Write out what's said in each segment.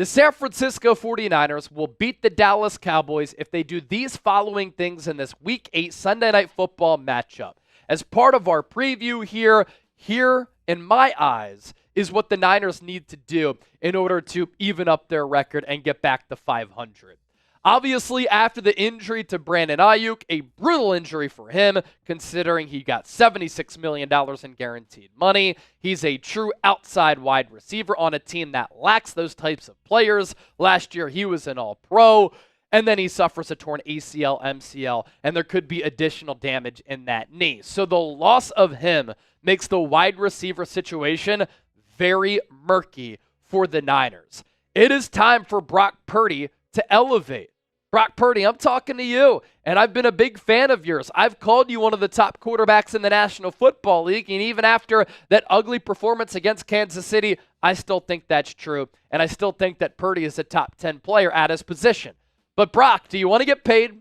The San Francisco 49ers will beat the Dallas Cowboys if they do these following things in this Week 8 Sunday Night Football matchup. As part of our preview here, in my eyes, is what the Niners need to do in order to even up their record and get back to 500. Obviously, after the injury to Brandon Ayuk, a brutal injury for him, considering he got $76 million in guaranteed money. He's a true outside wide receiver on a team that lacks those types of players. Last year, he was an all-pro, and then he suffers a torn ACL, MCL, and there could be additional damage in that knee. So the loss of him makes the wide receiver situation very murky for the Niners. It is time for Brock Purdy to elevate. Brock Purdy, I'm talking to you, and I've been a big fan of yours. I've called you one of the top quarterbacks in the National Football League, and even after that ugly performance against Kansas City, I still think that's true, and I still think that Purdy is a top 10 player at his position. But Brock, do you want to get paid?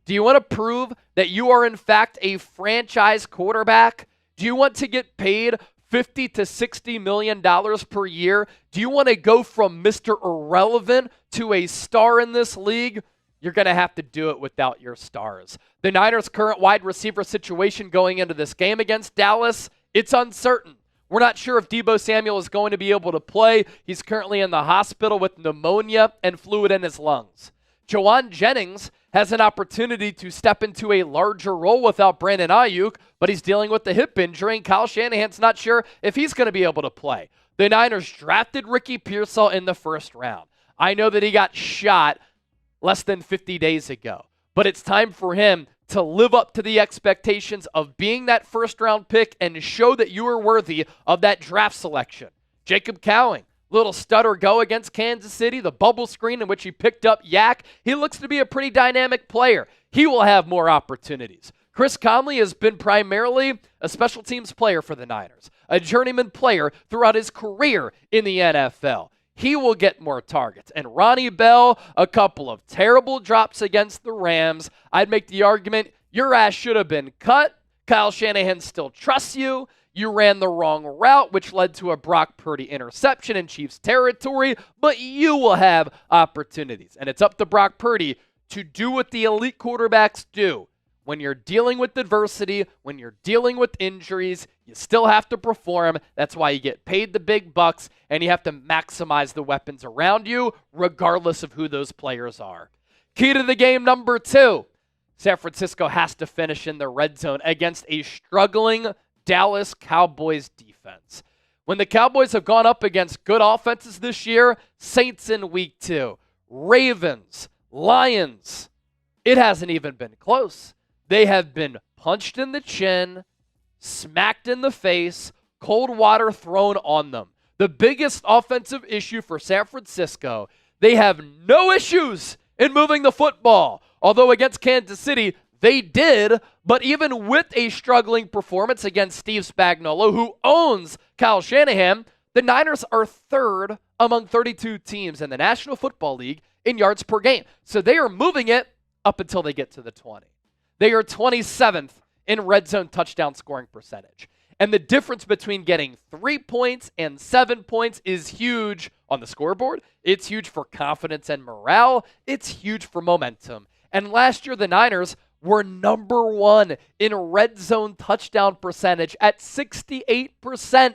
Do you want to prove that you are in fact a franchise quarterback? Do you want to get paid $50 to $60 million per year? Do you want to go from Mr. Irrelevant to a star in this league? You're going to have to do it without your stars. The Niners' current wide receiver situation going into this game against Dallas, it's uncertain. We're not sure if Deebo Samuel is going to be able to play. He's currently in the hospital with pneumonia and fluid in his lungs. Jawan Jennings has an opportunity to step into a larger role without Brandon Ayuk, but he's dealing with the hip injury, and Kyle Shanahan's not sure if he's going to be able to play. The Niners drafted Ricky Pearsall in the first round. I know that he got shot less than 50 days ago, but it's time for him to live up to the expectations of being that first-round pick and show that you are worthy of that draft selection. Jacob Cowing, little stutter go against Kansas City, the bubble screen in which he picked up Yak. He looks to be a pretty dynamic player. He will have more opportunities. Chris Conley has been primarily a special teams player for the Niners, a journeyman player throughout his career in the NFL. He will get more targets. And Ronnie Bell, a couple of terrible drops against the Rams. I'd make the argument your ass should have been cut. Kyle Shanahan still trusts you. You ran the wrong route, which led to a Brock Purdy interception in Chiefs territory, but you will have opportunities. And it's up to Brock Purdy to do what the elite quarterbacks do. When you're dealing with adversity, when you're dealing with injuries, you still have to perform. That's why you get paid the big bucks, and you have to maximize the weapons around you, regardless of who those players are. Key to the game number 2. San Francisco has to finish in the red zone against a struggling Dallas Cowboys defense. When the Cowboys have gone up against good offenses this year, Saints in week 2, Ravens, Lions, it hasn't even been close. They have been punched in the chin, smacked in the face, cold water thrown on them. The biggest offensive issue for San Francisco, they have no issues in moving the football. Although against Kansas City, they did, but even with a struggling performance against Steve Spagnuolo, who owns Kyle Shanahan, the Niners are third among 32 teams in the National Football League in yards per game. So they are moving it up until they get to the 20. They are 27th in red zone touchdown scoring percentage. And the difference between getting 3 points and 7 points is huge on the scoreboard. It's huge for confidence and morale. It's huge for momentum. And last year, the Niners were number 1 in red zone touchdown percentage at 68%.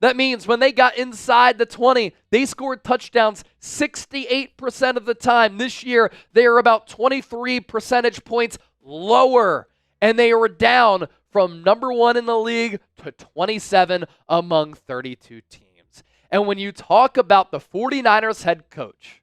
That means when they got inside the 20, they scored touchdowns 68% of the time. This year, they are about 23 percentage points lower, and they were down from number 1 in the league to 27 among 32 teams. And when you talk about the 49ers head coach,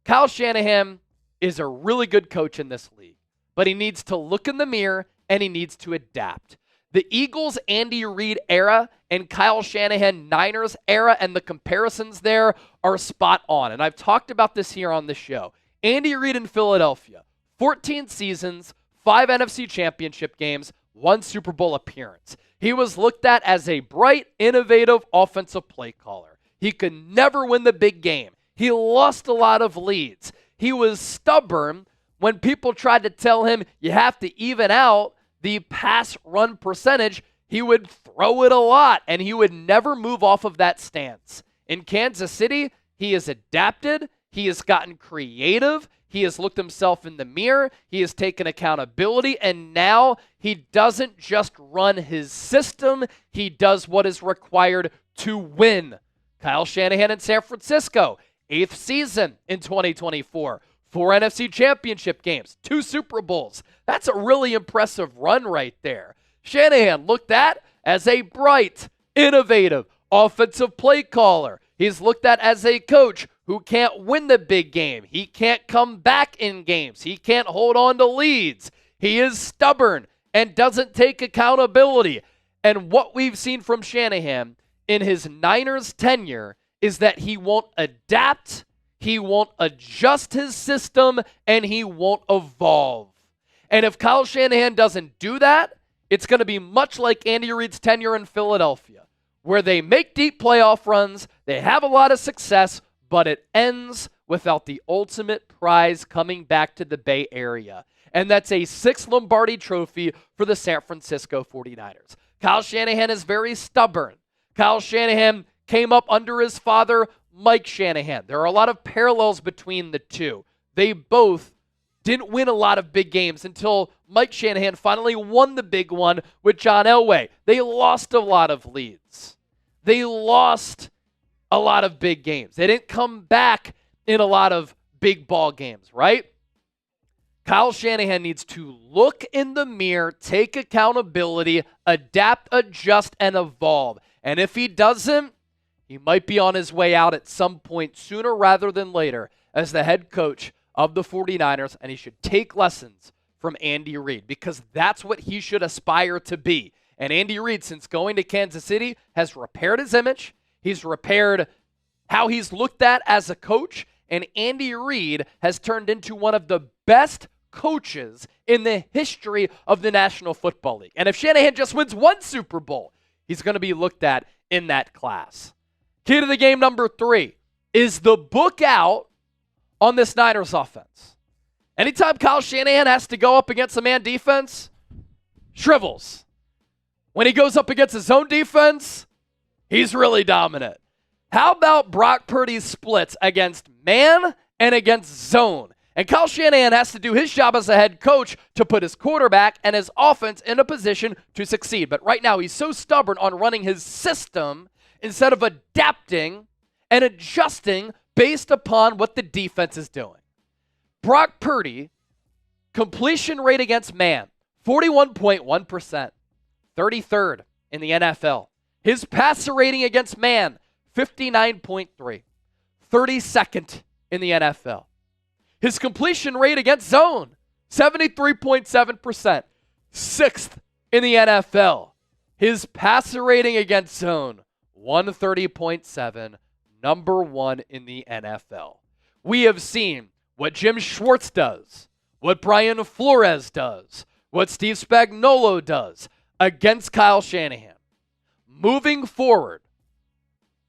Kyle Shanahan is a really good coach in this league, but he needs to look in the mirror and he needs to adapt. The Eagles Andy Reid era and Kyle Shanahan Niners era and the comparisons there are spot on. And I've talked about this here on the show. Andy Reid in Philadelphia, 14 seasons, 5 NFC championship games, 1 Super Bowl appearance. He was looked at as a bright, innovative offensive play caller. He could never win the big game. He lost a lot of leads. He was stubborn when people tried to tell him you have to even out the pass-run percentage. He would throw it a lot, and he would never move off of that stance. In Kansas City, He has adapted. He has gotten creative. He has looked himself in the mirror. He has taken accountability. And now he doesn't just run his system. He does what is required to win. Kyle Shanahan in San Francisco, 8th season in 2024. 4 NFC championship games, 2 Super Bowls. That's a really impressive run right there. Shanahan looked at as a bright, innovative, offensive play caller. He's looked at as a coach who can't win the big game. He can't come back in games. He can't hold on to leads. He is stubborn and doesn't take accountability. And what we've seen from Shanahan in his Niners tenure is that he won't adapt, he won't adjust his system, and he won't evolve. And if Kyle Shanahan doesn't do that, it's going to be much like Andy Reid's tenure in Philadelphia, where they make deep playoff runs, they have a lot of success, but it ends without the ultimate prize coming back to the Bay Area. And that's a 6th Lombardi trophy for the San Francisco 49ers. Kyle Shanahan is very stubborn. Kyle Shanahan came up under his father, Mike Shanahan. There are a lot of parallels between the two. They both didn't win a lot of big games until Mike Shanahan finally won the big one with John Elway. They lost a lot of leads. They lost a lot of big games. They didn't come back in a lot of big ball games, right? Kyle Shanahan needs to look in the mirror, take accountability, adapt, adjust, and evolve. And if he doesn't, he might be on his way out at some point sooner rather than later as the head coach of the 49ers, and he should take lessons from Andy Reid because that's what he should aspire to be. And Andy Reid, since going to Kansas City, has repaired his image. He's repaired how he's looked at as a coach, and Andy Reid has turned into one of the best coaches in the history of the National Football League. And if Shanahan just wins 1 Super Bowl, he's going to be looked at in that class. Key to the game number 3. Is the book out on this Niners offense? Anytime Kyle Shanahan has to go up against a man defense, shrivels. When he goes up against his zone defense, he's really dominant. How about Brock Purdy's splits against man and against zone? And Kyle Shanahan has to do his job as a head coach to put his quarterback and his offense in a position to succeed. But right now, he's so stubborn on running his system instead of adapting and adjusting based upon what the defense is doing. Brock Purdy, completion rate against man, 41.1%, 33rd in the NFL. His passer rating against man, 59.3, 32nd in the NFL. His completion rate against zone, 73.7%, 6th in the NFL. His passer rating against zone, 130.7, number 1 in the NFL. We have seen what Jim Schwartz does, what Brian Flores does, what Steve Spagnuolo does against Kyle Shanahan. Moving forward,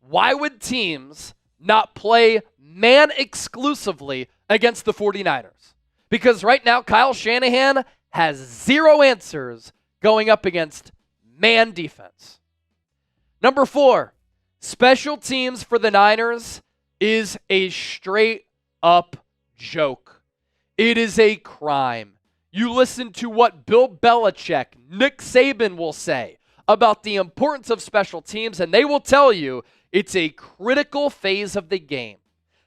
why would teams not play man exclusively against the 49ers? Because right now, Kyle Shanahan has 0 answers going up against man defense. Number 4, special teams for the Niners is a straight up joke. It is a crime. You listen to what Bill Belichick, Nick Saban will say about the importance of special teams, and they will tell you it's a critical phase of the game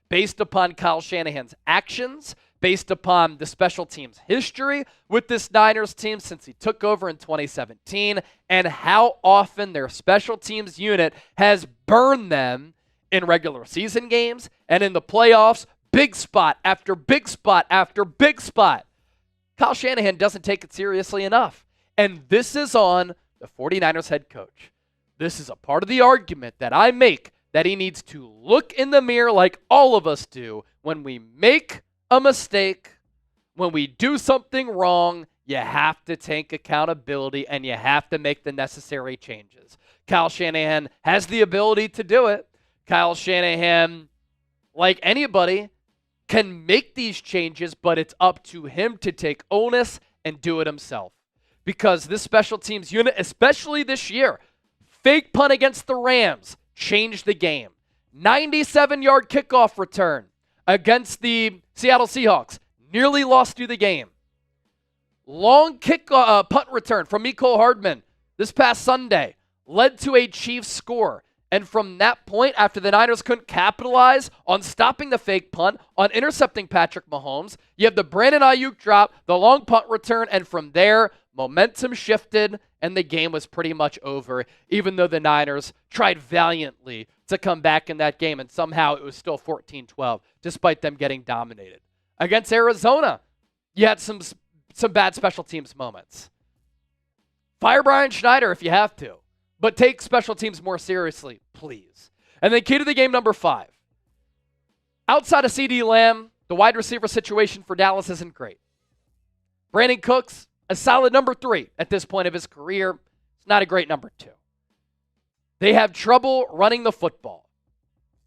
based upon Kyle Shanahan's actions, based upon the special teams history with this Niners team since he took over in 2017, and how often their special teams unit has burned them in regular season games and in the playoffs, big spot after big spot after big spot. Kyle Shanahan doesn't take it seriously enough. And this is on the 49ers head coach. This is a part of the argument that I make that he needs to look in the mirror like all of us do when we make a mistake, when we do something wrong. You have to take accountability and you have to make the necessary changes. Kyle Shanahan has the ability to do it. Kyle Shanahan, like anybody, can make these changes, but it's up to him to take onus and do it himself. Because this special teams unit, especially this year, fake punt against the Rams changed the game. 97-yard kickoff return against the Seattle Seahawks. Nearly lost you the game. Long punt return from Mecole Hardman this past Sunday led to a Chiefs score. And from that point, after the Niners couldn't capitalize on stopping the fake punt, on intercepting Patrick Mahomes, you have the Brandon Ayuk drop, the long punt return, and from there, momentum shifted, and the game was pretty much over, even though the Niners tried valiantly to come back in that game, and somehow it was still 14-12, despite them getting dominated. Against Arizona, you had some bad special teams moments. Fire Brian Schneider if you have to. But take special teams more seriously, please. And then key to the game number 5. Outside of CeeDee Lamb, the wide receiver situation for Dallas isn't great. Brandon Cooks, a solid number 3 at this point of his career. It's not a great number 2. They have trouble running the football.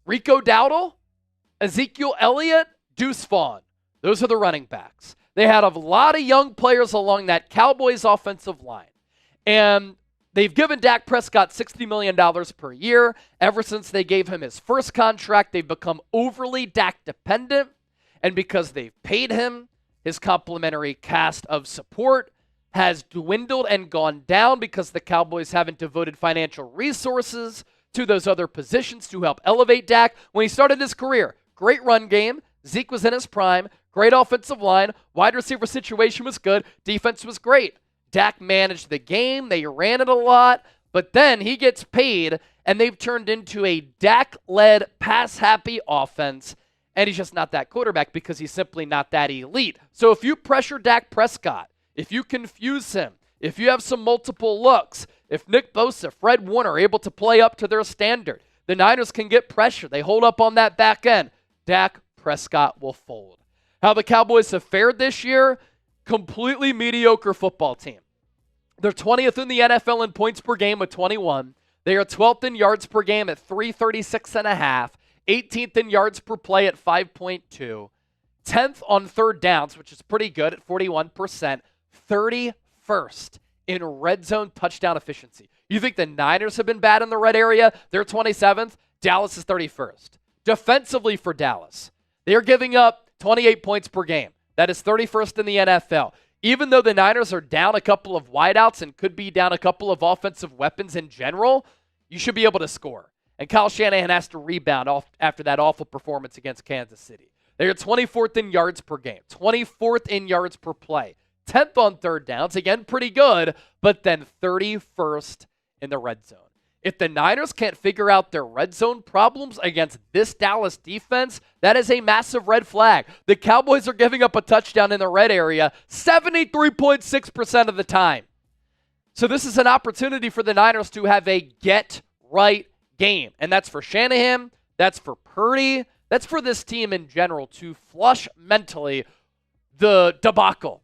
Rico Dowdle, Ezekiel Elliott, Deuce Vaughn. Those are the running backs. They had a lot of young players along that Cowboys offensive line. And they've given Dak Prescott $60 million per year. Ever since they gave him his first contract, they've become overly Dak dependent. And because they've paid him, his complimentary cast of support has dwindled and gone down because the Cowboys haven't devoted financial resources to those other positions to help elevate Dak. When he started his career, great run game. Zeke was in his prime. Great offensive line. Wide receiver situation was good. Defense was great. Dak managed the game. They ran it a lot. But then he gets paid, and they've turned into a Dak-led, pass-happy offense. And he's just not that quarterback because he's simply not that elite. So if you pressure Dak Prescott, if you confuse him, if you have some multiple looks, if Nick Bosa, Fred Warner are able to play up to their standard, the Niners can get pressure. They hold up on that back end. Dak Prescott will fold. How the Cowboys have fared this year, completely mediocre football team. They're 20th in the NFL in points per game with 21. They are 12th in yards per game at 336.5. 18th in yards per play at 5.2. 10th on third downs, which is pretty good at 41%. 31st in red zone touchdown efficiency. You think the Niners have been bad in the red area? They're 27th. Dallas is 31st. Defensively for Dallas, they are giving up 28 points per game. That is 31st in the NFL. Even though the Niners are down a couple of wideouts and could be down a couple of offensive weapons in general, you should be able to score. And Kyle Shanahan has to rebound after that awful performance against Kansas City. They are 24th in yards per game, 24th in yards per play, 10th on third downs, again, pretty good, but then 31st in the red zone. If the Niners can't figure out their red zone problems against this Dallas defense, that is a massive red flag. The Cowboys are giving up a touchdown in the red area 73.6% of the time. So this is an opportunity for the Niners to have a get-right game. And that's for Shanahan, that's for Purdy, that's for this team in general to flush mentally the debacle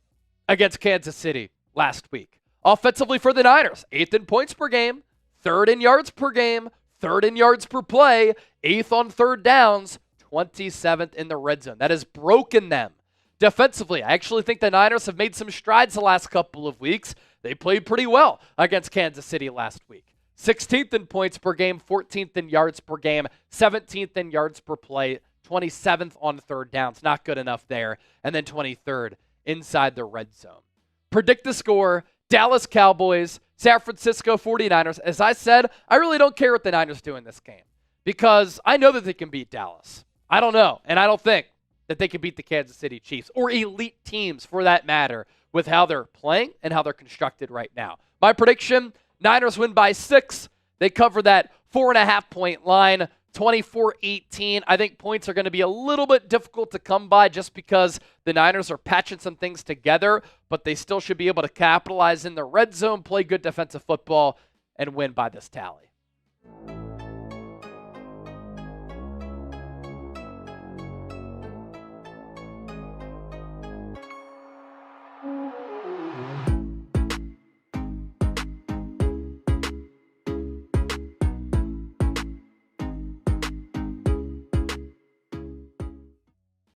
against Kansas City last week. Offensively for the Niners, 8th in points per game, 3rd in yards per game, 3rd in yards per play, 8th on third downs, 27th in the red zone. That has broken them. Defensively, I actually think the Niners have made some strides the last couple of weeks. They played pretty well against Kansas City last week. 16th in points per game, 14th in yards per game, 17th in yards per play, 27th on third downs. Not good enough there. And then 23rd inside the red zone. Predict the score, Dallas Cowboys, San Francisco 49ers. As I said, I really don't care what the Niners do in this game because I know that they can beat Dallas. I don't know, and I don't think that they can beat the Kansas City Chiefs or elite teams for that matter with how they're playing and how they're constructed right now. My prediction, Niners win by 6. They cover that 4.5-point line, 24-18. I think points are going to be a little bit difficult to come by just because the Niners are patching some things together, but they still should be able to capitalize in the red zone, play good defensive football, and win by this tally.